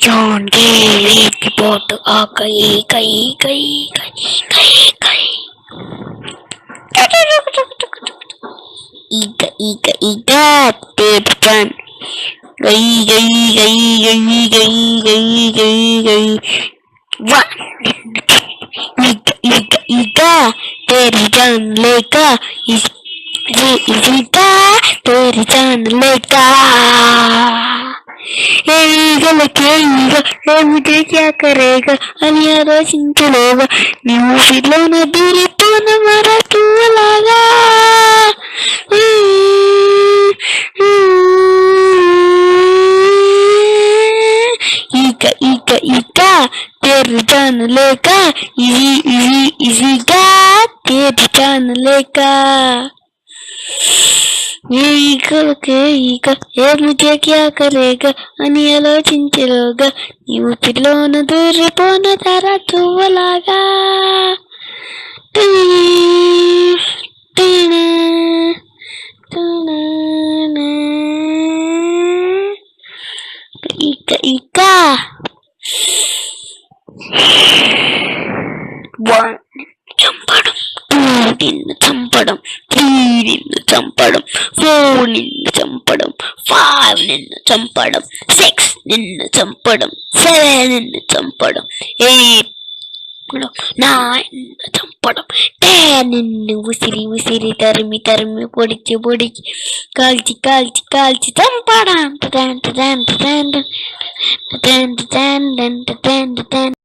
జాన్కి పోటు ఆకై కై కై కై కై కై ఈక ఈక ఈక తేరుచాన్ గై గై గై గై గై గై గై గై వా ఈక ఈక ఈక తేరుచాన్ లేక ఈక తేరుచాన్ లేక ఏమిటి క్యా కరేగా అని ఆలోచించలేగా నీవు ఊపిరిలోన దూరిపోన మరలాగా ఈక ఈక ఈక తేరుచాను లేక ఈజీగా తేరుచాను లేక मुझे क्या करेगा అని ఆలోచించలోగా నీవు పిల్లోన దూరిపోన తారా తువ్వలాగా ఇక ఇక చంపడం నిన్ను చంపడం 3 నిన్ను చంపడం 4 నిన్ను చంపడం 5 నిన్ను చంపడం 6 నిన్ను చంపడం 7 నిన్ను చంపడం 8 9 చంపడం 10 నిన్ను ఉసిరి తరిమి పొడిచి కాల్చి చంపడం